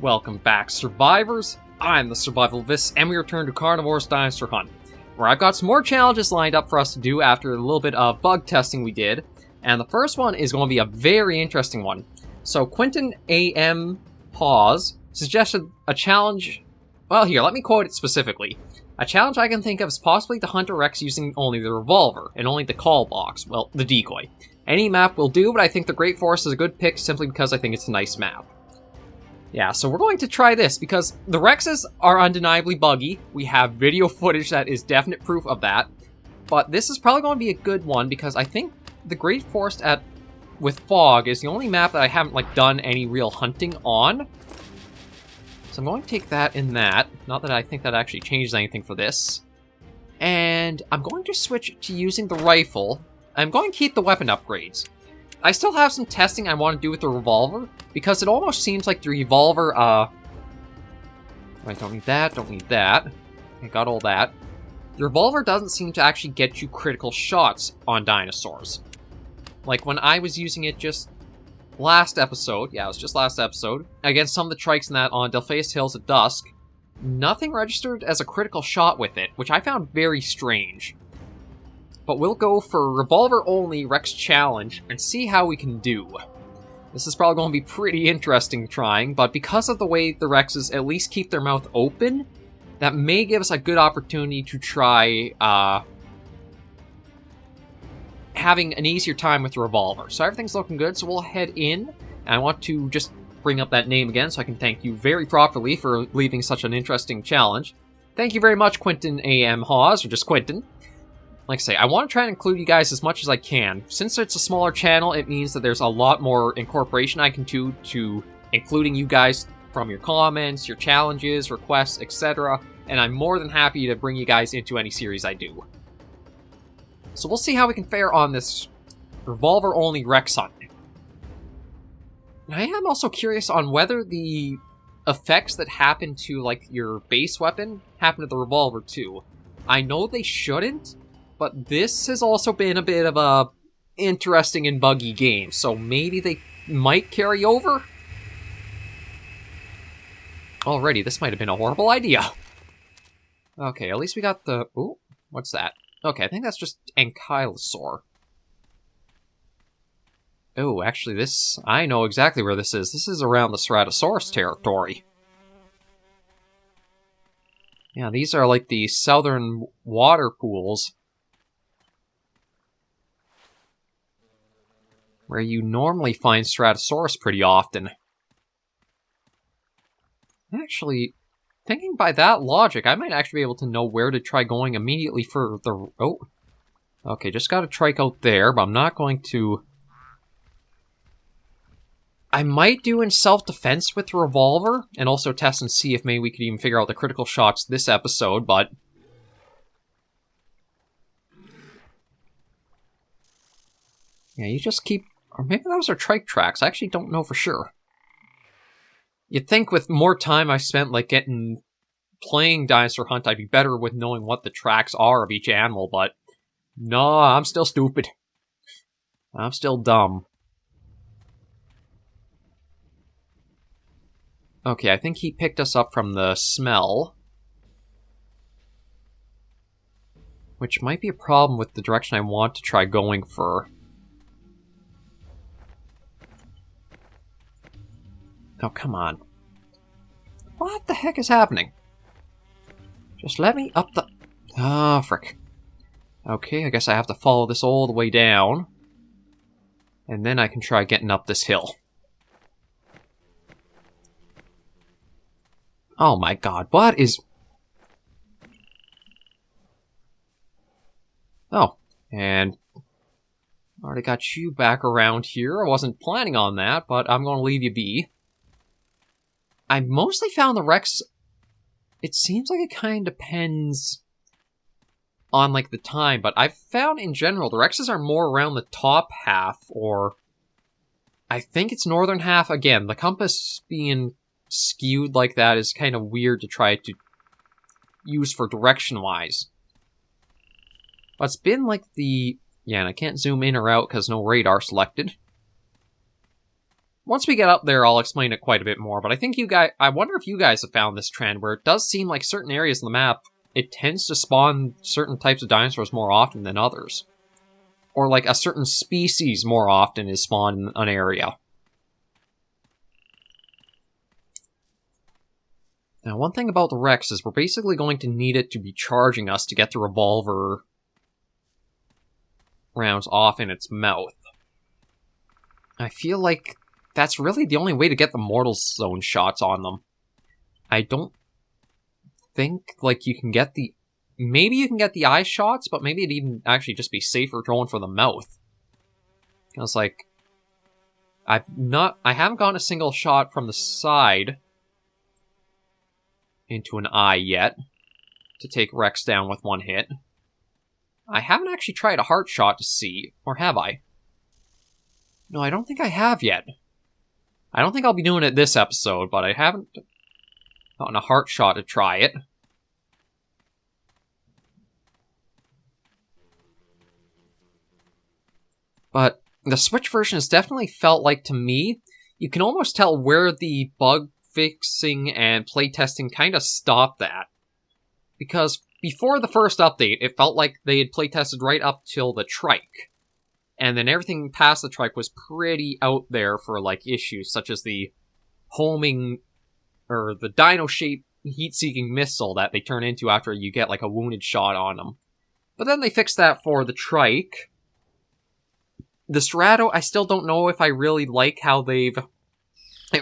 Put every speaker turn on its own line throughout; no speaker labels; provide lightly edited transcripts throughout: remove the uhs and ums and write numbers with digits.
Welcome back, survivors! I'm the SurvivalVis, and we return to Carnivores Dinosaur Hunt, where I've got some more challenges lined up for us to do after a little bit of bug testing we did, and the first one is going to be a very interesting one. So Quintin A. Haws suggested a challenge. Well, here, let me quote it specifically. A challenge I can think of is possibly to hunt a Rex using only the Revolver, and only the call box, well, the decoy. Any map will do, but I think the Great Forest is a good pick simply because I think it's a nice map. Yeah, so we're going to try this, because the Rexes are undeniably buggy. We have video footage that is definite proof of that. But this is probably going to be a good one, because I think the Great Forest with fog is the only map that I haven't, done any real hunting on. So I'm going to take that in that. Not that I think that actually changes anything for this. And I'm going to switch to using the rifle. I'm going to keep the weapon upgrades. I still have some testing I want to do with the Revolver, because it almost seems like the Revolver, I don't need that, don't need that. I got all that. The Revolver doesn't seem to actually get you critical shots on dinosaurs. Like, when I was using it just last episode, yeah, it was just last episode, against some of the trikes in that on Delphius Hills at dusk, nothing registered as a critical shot with it, which I found very strange. But we'll go for Revolver-only Rex Challenge and see how we can do. This is probably going to be pretty interesting trying, but because of the way the Rexes at least keep their mouth open, that may give us a good opportunity to try having an easier time with the Revolver. So everything's looking good, so we'll head in. And I want to just bring up that name again so I can thank you very properly for leaving such an interesting challenge. Thank you very much, Quintin A. Haws, or just Quintin. Like I say, I want to try and include you guys as much as I can. Since it's a smaller channel, it means that there's a lot more incorporation I can do to including you guys from your comments, your challenges, requests, etc. And I'm more than happy to bring you guys into any series I do. So we'll see how we can fare on this Revolver-only Rex hunt. And I am also curious on whether the effects that happen to, your base weapon happen to the Revolver too. I know they shouldn't, but this has also been a bit of a interesting and buggy game, so maybe they might carry over? Alrighty, this might have been a horrible idea. Okay, at least we got the... Ooh, what's that? Okay, I think that's just Ankylosaur. Oh, actually this... I know exactly where this is. This is around the Ceratosaurus territory. Yeah, these are like the southern water pools, where you normally find Ceratosaurus pretty often. Actually, thinking by that logic, I might actually be able to know where to try going immediately for the... Oh. Okay, just got a trike out there, but I'm not going to... I might do in self-defense with the Revolver, and also test and see if maybe we could even figure out the critical shots this episode, but... Yeah, you just keep... Or maybe those are trike tracks. I actually don't know for sure. You'd think with more time I spent, playing Dinosaur Hunt, I'd be better with knowing what the tracks are of each animal, but... No, I'm still stupid. I'm still dumb. Okay, I think he picked us up from the smell. Which might be a problem with the direction I want to try going for. Oh, come on. What the heck is happening? Just let me up the... Ah, frick. Okay, I guess I have to follow this all the way down. And then I can try getting up this hill. Oh my god, what is... Oh, and... already got you back around here. I wasn't planning on that, but I'm going to leave you be. I mostly found the Rex... It seems like it kind of depends on, the time, but I've found in general the Rexes are more around the top half, or... I think it's northern half. Again, the compass being skewed like that is kind of weird to try to use for direction-wise. But it's been the... Yeah, and I can't zoom in or out because no radar selected. once we get up there, I'll explain it quite a bit more, but I think I wonder if you guys have found this trend where it does seem like certain areas on the map, it tends to spawn certain types of dinosaurs more often than others. Or like a certain species more often is spawned in an area. Now, one thing about the Rex is we're basically going to need it to be charging us to get the revolver rounds off in its mouth. I feel like that's really the only way to get the Mortal Zone shots on them. I don't think, like, you can get the... Maybe you can get the eye shots, but maybe it'd even actually just be safer going for the mouth. Because, like, I haven't gotten a single shot from the side into an eye yet to take Rex down with one hit. I haven't actually tried a heart shot to see, or have I? No, I don't think I have yet. I don't think I'll be doing it this episode, but I haven't gotten a heart shot to try it. But the Switch version has definitely felt like, to me, you can almost tell where the bug fixing and playtesting kind of stopped at. Because before the first update, it felt like they had playtested right up till the trike. And then everything past the trike was pretty out there for, like, issues such as the homing, or the dino-shaped heat-seeking missile that they turn into after you get, like, a wounded shot on them. But then they fixed that for the trike. The Strato, I still don't know if I really like how it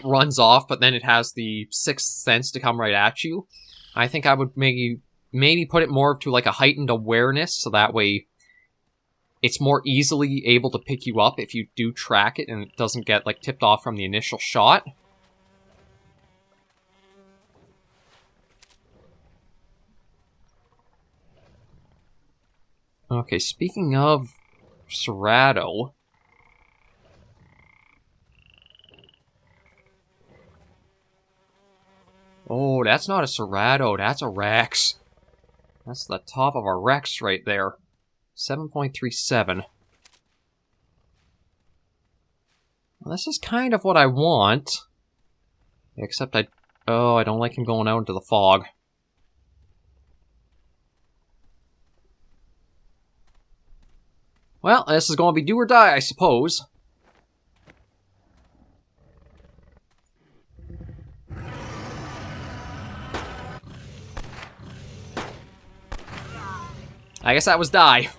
runs off, but then it has the sixth sense to come right at you. I think I would maybe put it more to, like, a heightened awareness, so that way it's more easily able to pick you up if you do track it and it doesn't get, like, tipped off from the initial shot. Okay, speaking of Serato... Oh, that's not a Serato, that's a Rex. That's the top of our Rex right there. 7.37. Well, this is kind of what I want. Except I don't like him going out into the fog. Well, this is going to be do or die, I suppose. I guess that was die.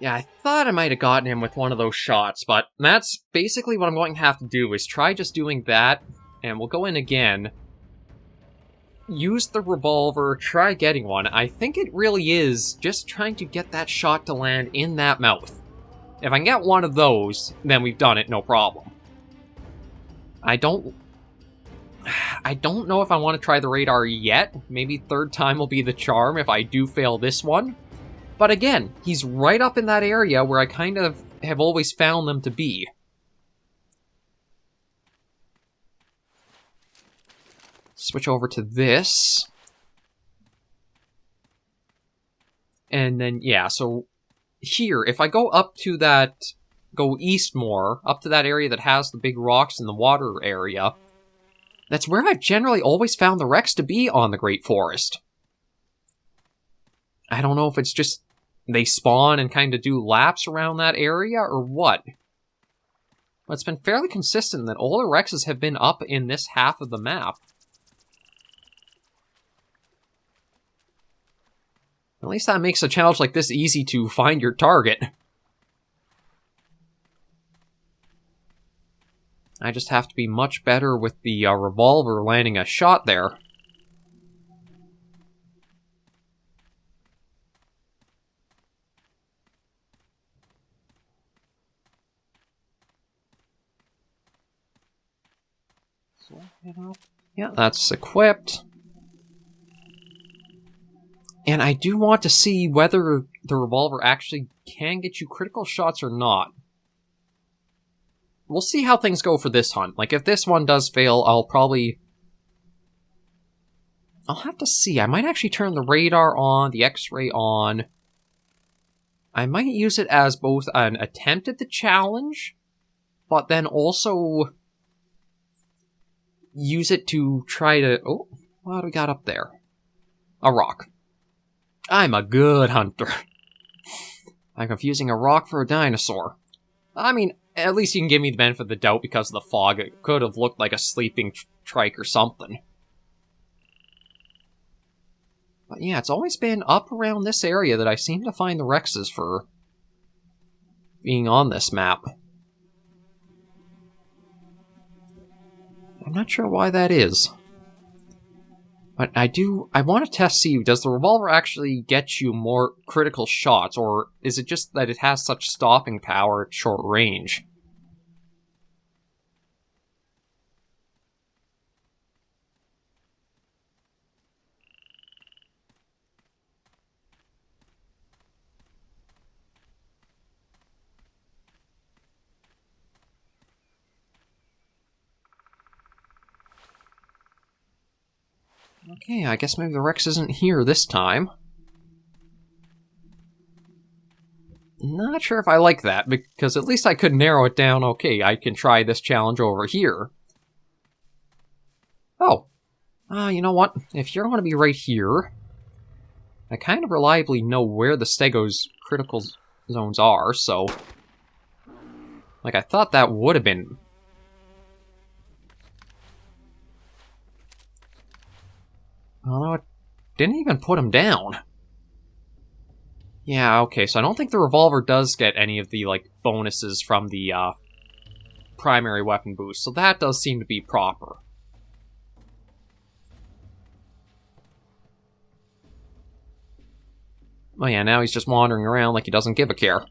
Yeah, I thought I might have gotten him with one of those shots, but that's basically what I'm going to have to do, is try just doing that, and we'll go in again. Use the revolver, try getting one. I think it really is just trying to get that shot to land in that mouth. If I can get one of those, then we've done it, no problem. I don't know if I want to try the radar yet. Maybe third time will be the charm if I do fail this one. But again, he's right up in that area where I kind of have always found them to be. Switch over to this. And then, yeah, so here, if I go up to that, go east more, up to that area that has the big rocks in the water area, that's where I've generally always found the Rex to be on the Great Forest. I don't know if it's just they spawn and kind of do laps around that area or what. But it's been fairly consistent that all the Rexes have been up in this half of the map. At least that makes a challenge like this easy to find your target. I just have to be much better with the revolver landing a shot there. So, yeah, that's equipped. And I do want to see whether the revolver actually can get you critical shots or not. We'll see how things go for this hunt. Like, if this one does fail, I'll have to see. I might actually turn the radar on, the X-ray on. I might use it as both an attempt at the challenge, but then also use it to try to... Oh, what do we got up there? A rock. I'm a good hunter. I'm confusing a rock for a dinosaur. I mean, at least you can give me the benefit of the doubt because of the fog. It could have looked like a sleeping trike or something. But yeah, it's always been up around this area that I seem to find the Rexes for being on this map. I'm not sure why that is. But I want to test, see, does the revolver actually get you more critical shots, or is it just that it has such stopping power at short range? Okay, I guess maybe the Rex isn't here this time. Not sure if I like that, because at least I could narrow it down. Okay, I can try this challenge over here. Oh. You know what? If you're going to be right here, I kind of reliably know where the Stego's critical zones are, so... Like, I thought that would have been... Although it didn't even put him down. Yeah, okay, so I don't think the revolver does get any of the, like, bonuses from the, primary weapon boost, so that does seem to be proper. Oh yeah, now he's just wandering around like he doesn't give a care.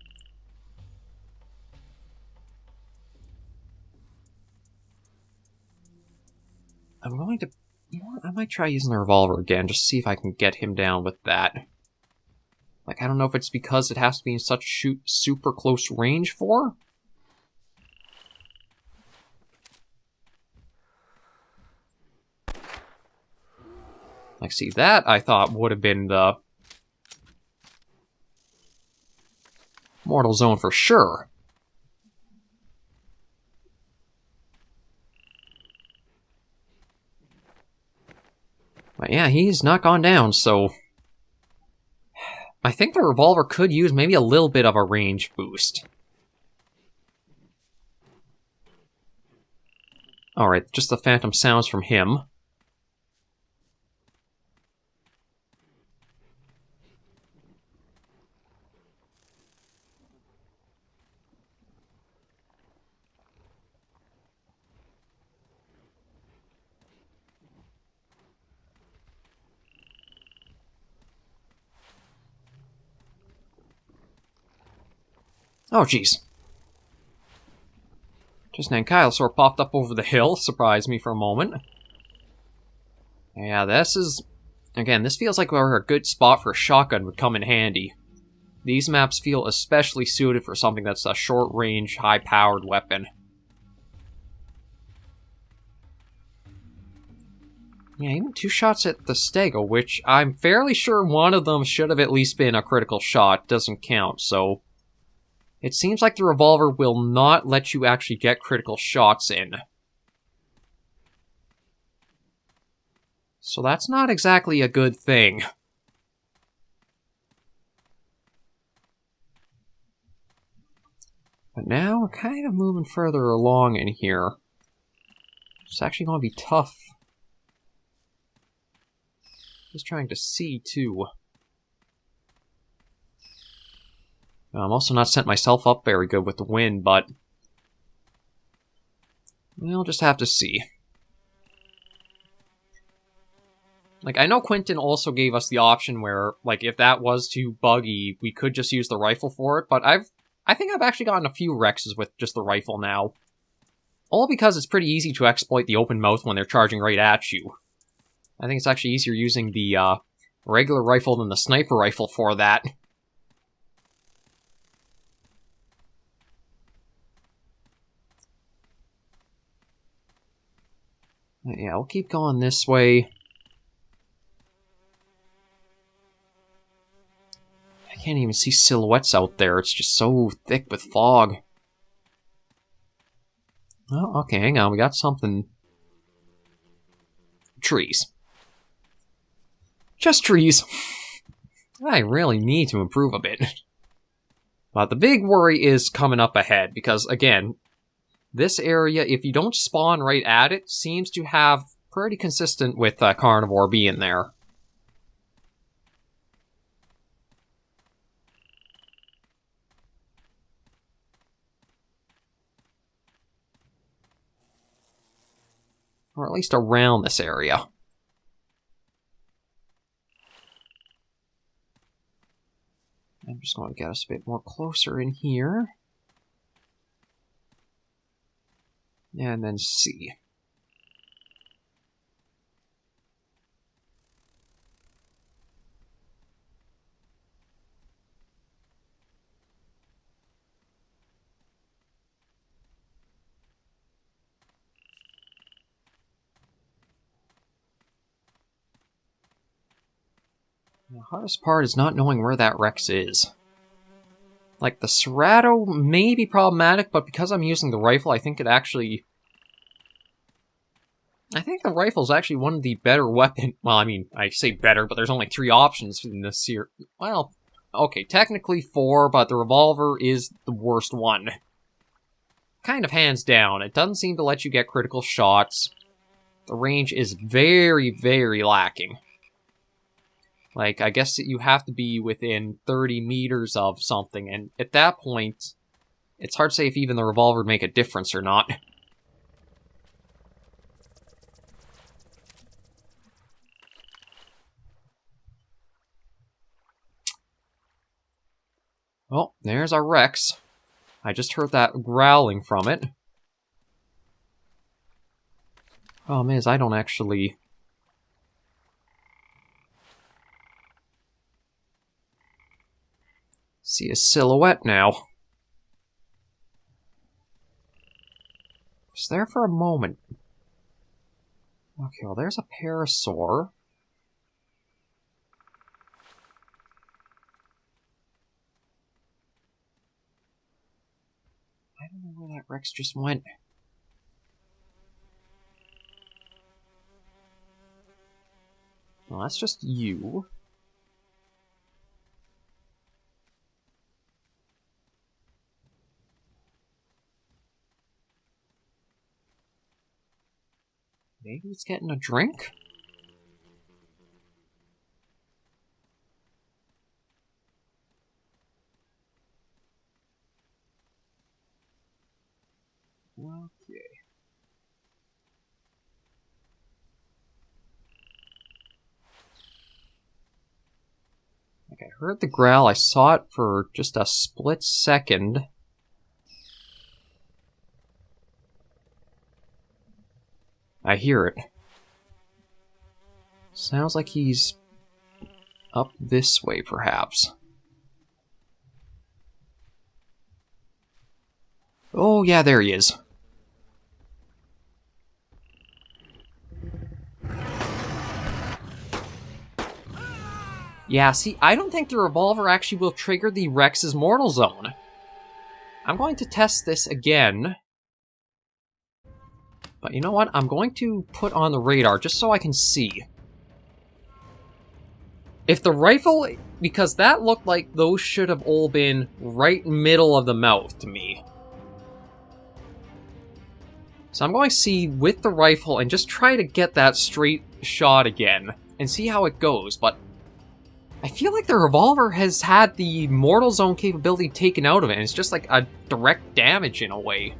I'm going to... You know what? I might try using the revolver again, just to see if I can get him down with that. Like, I don't know if it's because it has to be in such super close range for. Like, see, that I thought would have been the mortal zone for sure. But yeah, he's not gone down, so... I think the revolver could use maybe a little bit of a range boost. Alright, just the phantom sounds from him. Oh, jeez. Just an ankylosaur popped up over the hill, surprised me for a moment. Yeah, this is... Again, this feels like where a good spot for a shotgun would come in handy. These maps feel especially suited for something that's a short-range, high-powered weapon. Yeah, even 2 shots at the Stego, which I'm fairly sure one of them should have at least been a critical shot, doesn't count, so... It seems like the revolver will not let you actually get critical shots in. So that's not exactly a good thing. But now we're kind of moving further along in here. It's actually going to be tough. Just trying to see, too. I'm also not setting myself up very good with the wind, but... We'll just have to see. Like, I know Quintin also gave us the option where, like, if that was too buggy, we could just use the rifle for it, but I think I've actually gotten a few Rexes with just the rifle now. All because it's pretty easy to exploit the open mouth when they're charging right at you. I think it's actually easier using the, regular rifle than the sniper rifle for that. Yeah, we'll keep going this way. I can't even see silhouettes out there. It's just so thick with fog. Oh, okay, hang on. We got something. Trees. Just trees. I really need to improve a bit. But the big worry is coming up ahead, because, again, this area, if you don't spawn right at it, seems to have pretty consistent with carnivore being there. Or at least around this area. I'm just going to get us a bit more closer in here. And then C. The hardest part is not knowing where that Rex is. Like, the Serrato may be problematic, but because I'm using the rifle, I think it actually... I think the rifle is actually one of the better weapons. Well, I mean, I say better, but there's only 3 options in this series. Well, okay, technically 4, but the revolver is the worst one. Kind of hands down. It doesn't seem to let you get critical shots. The range is very, very lacking. Like, I guess you have to be within 30 meters of something, and at that point, it's hard to say if even the revolver would make a difference or not. Oh, there's our Rex. I just heard that growling from it. Problem is, I don't actually... see a silhouette now. It's there for a moment. Okay, well, there's a parasaur. I don't know where that Rex just went. Well, that's just you. Maybe it's getting a drink? Okay. Like, I heard the growl, I saw it for just a split second. I hear it. Sounds like he's up this way, perhaps. Oh, yeah, there he is. Yeah, see, I don't think the revolver actually will trigger the Rex's mortal zone. I'm going to test this again. But you know what? I'm going to put on the radar just so I can see. If the rifle... because that looked like those should have all been right middle of the mouth to me. So I'm going to see with the rifle and just try to get that straight shot again. And see how it goes, but... I feel like the revolver has had the mortal zone capability taken out of it, and it's just like a direct damage in a way.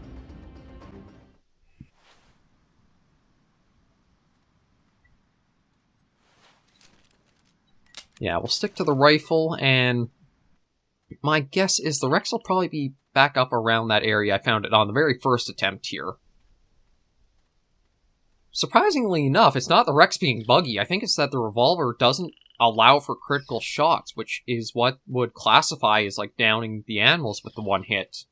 Yeah, we'll stick to the rifle, and my guess is the Rex will probably be back up around that area I found it on the very first attempt here. Surprisingly enough, it's not the Rex being buggy. I think it's that the revolver doesn't allow for critical shots, which is what would classify as like downing the animals with the one hit.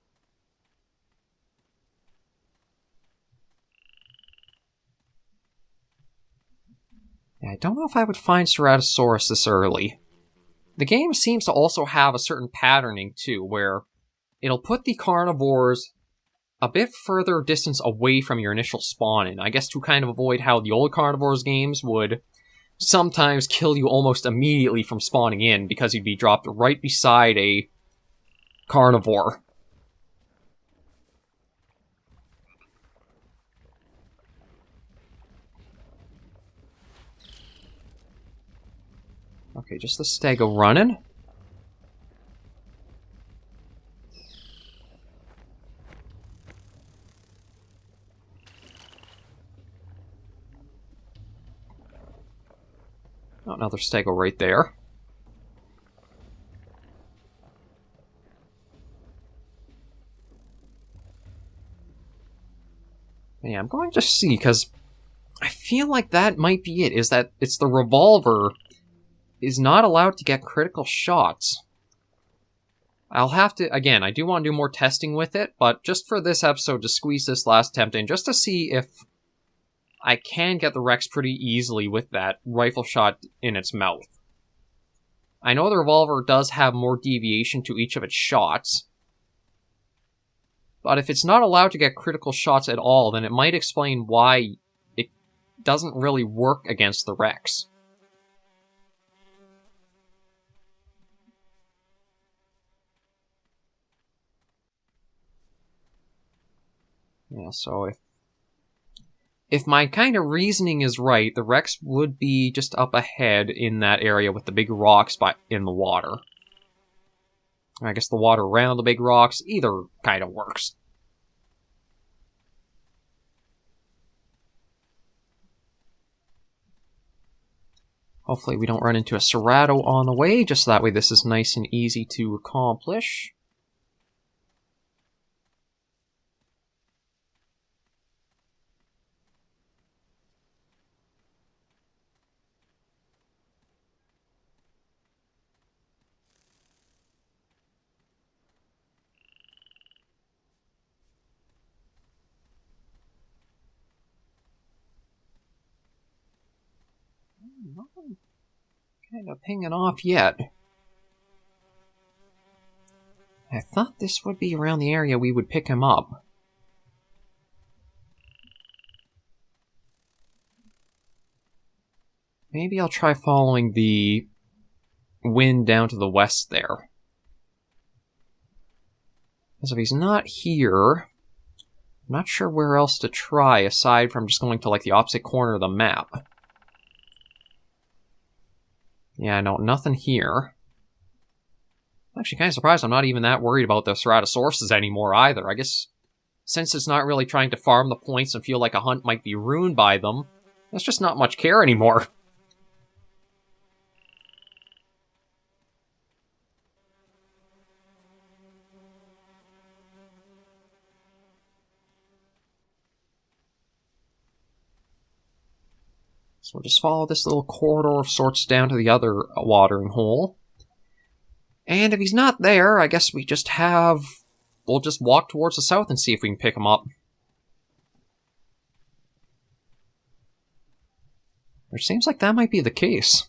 Yeah, I don't know if I would find Ceratosaurus this early. The game seems to also have a certain patterning too, where it'll put the carnivores a bit further distance away from your initial spawn in. I guess to kind of avoid how the old Carnivores games would sometimes kill you almost immediately from spawning in because you'd be dropped right beside a carnivore. Okay, just the stego running. Oh, another stego right there. Yeah, I'm going to see, because I feel like that might be it, is that it's the Revolver is not allowed to get critical shots. I'll have to, again, I do want to do more testing with it, but just for this episode to squeeze this last attempt in, just to see if I can get the Rex pretty easily with that rifle shot in its mouth. I know the Revolver does have more deviation to each of its shots, but if it's not allowed to get critical shots at all, then it might explain why it doesn't really work against the Rex. Yeah, so if my kind of reasoning is right, the Rex would be just up ahead in that area with the big rocks in the water. I guess the water around the big rocks, either kind of works. Hopefully we don't run into a Serrato on the way, just so that way this is nice and easy to accomplish. Nothing kind of pinging off yet. I thought this would be around the area we would pick him up. Maybe I'll try following the wind down to the west there. Because if he's not here, I'm not sure where else to try aside from just going to like the opposite corner of the map. Yeah, no, nothing here. I'm actually kind of surprised I'm not even that worried about the Ceratosauruses anymore either. I guess since it's not really trying to farm the points and feel like a hunt might be ruined by them, there's just not much care anymore. So we'll just follow this little corridor of sorts down to the other watering hole. And if he's not there, I guess we'll just walk towards the south and see if we can pick him up. Which seems like that might be the case.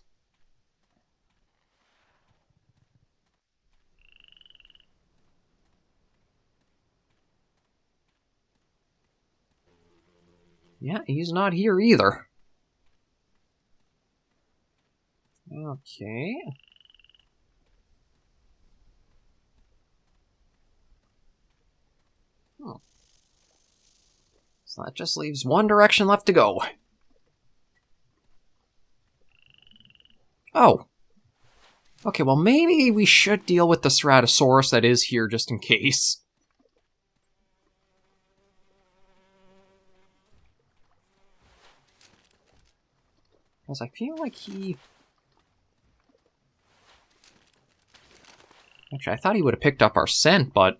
Yeah, he's not here either. Okay. So that just leaves one direction left to go. Oh. Okay, well maybe we should deal with the Ceratosaurus that is here just in case. Because I feel like he... Actually, I thought he would have picked up our scent, but...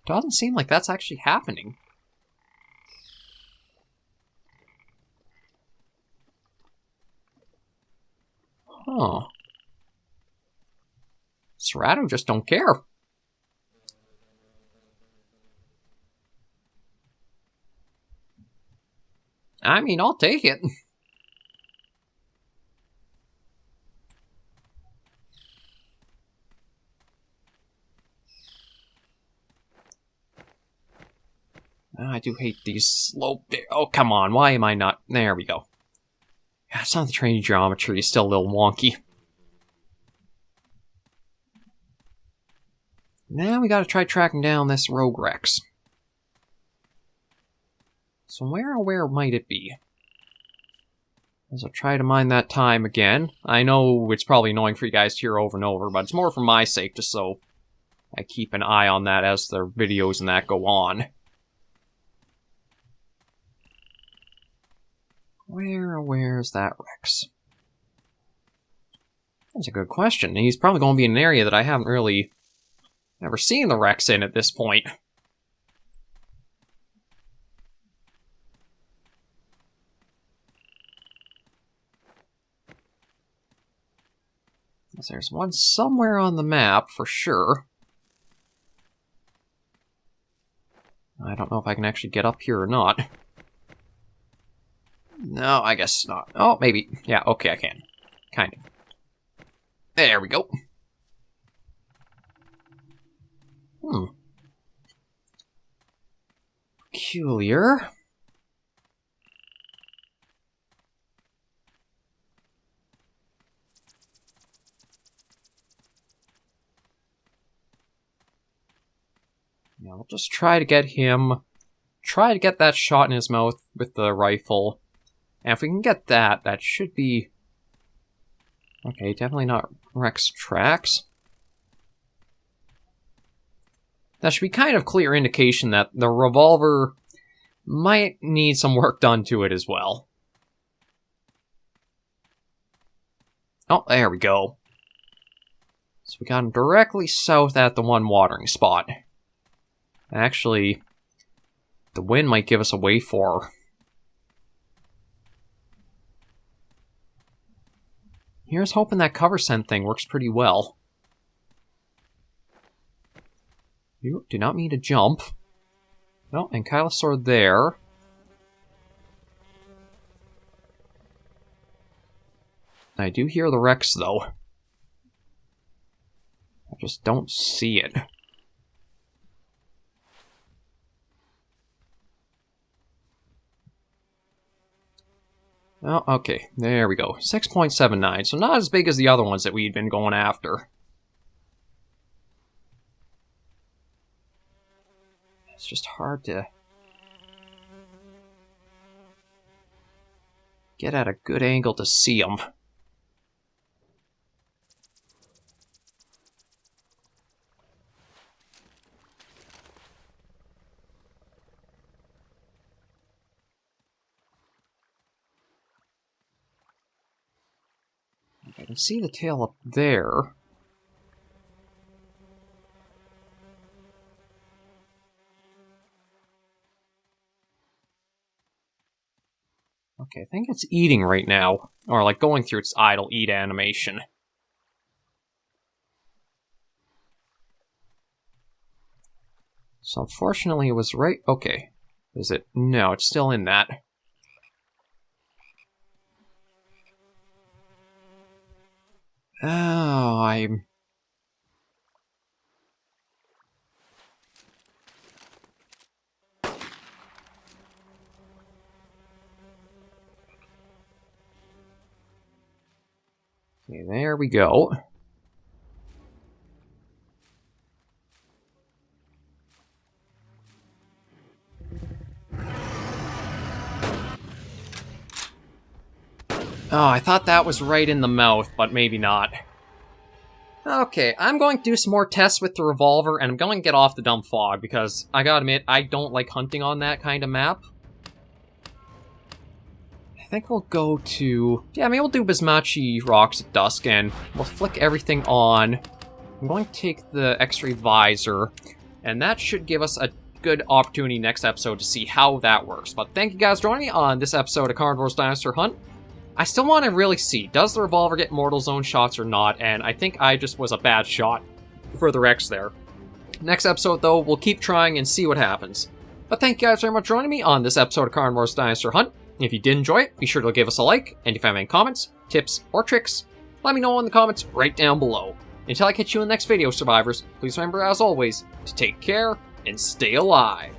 Doesn't seem like that's actually happening. Huh. Cerato just don't care. I mean, I'll take it. Oh, I do hate these slope... Oh, come on. Why am I not... There we go. Yeah, some of the training geometry is still a little wonky. Now we gotta try tracking down this Rogue Rex. So where might it be? As I try to mine that time again. I know it's probably annoying for you guys to hear over and over, but it's more for my sake, just so I keep an eye on that as the videos and that go on. Where's that Rex? That's a good question. He's probably going to be in an area that I haven't really ever seen the Rex in at this point. There's one somewhere on the map, for sure. I don't know if I can actually get up here or not. No, I guess not. Oh, maybe. Yeah, okay, I can. Kind of. There we go. Peculiar. Yeah, we'll just try to get him... Try to get that shot in his mouth with the rifle. And if we can get that, that should be... Okay, definitely not Rex tracks. That should be kind of clear indication that the revolver might need some work done to it as well. Oh, there we go. So we got him directly south at the one watering spot. Actually, the wind might give us a way for... Here's hoping that cover scent thing works pretty well. You do not mean to jump. No, Ankylosaur there. I do hear the Rex, though. I just don't see it. Oh, okay. There we go. 6.79, so not as big as the other ones that we'd been going after. It's just hard to get at a good angle to see them. I can see the tail up there. Okay, I think it's eating right now. Or, like, going through its idle eat animation. So, unfortunately, it was right... Okay. Is it? No, it's still in that. Oh, I'm... Okay, there we go. Oh, I thought that was right in the mouth, but maybe not. Okay, I'm going to do some more tests with the revolver, and I'm going to get off the dumb fog, because I gotta admit, I don't like hunting on that kind of map. I think we'll go to... Yeah, maybe we'll do Bismachi Rocks at dusk, and we'll flick everything on. I'm going to take the X-ray visor, and that should give us a good opportunity next episode to see how that works. But thank you guys for joining me on this episode of Carnivores Dinosaur Hunt. I still want to really see, does the revolver get mortal zone shots or not, and I think I just was a bad shot for the Rex there. Next episode, though, we'll keep trying and see what happens. But thank you guys very much for joining me on this episode of Carnivores Dinosaur Hunt. If you did enjoy it, be sure to give us a like, and if you have any comments, tips, or tricks, let me know in the comments right down below. Until I catch you in the next video, survivors, please remember, as always, to take care and stay alive.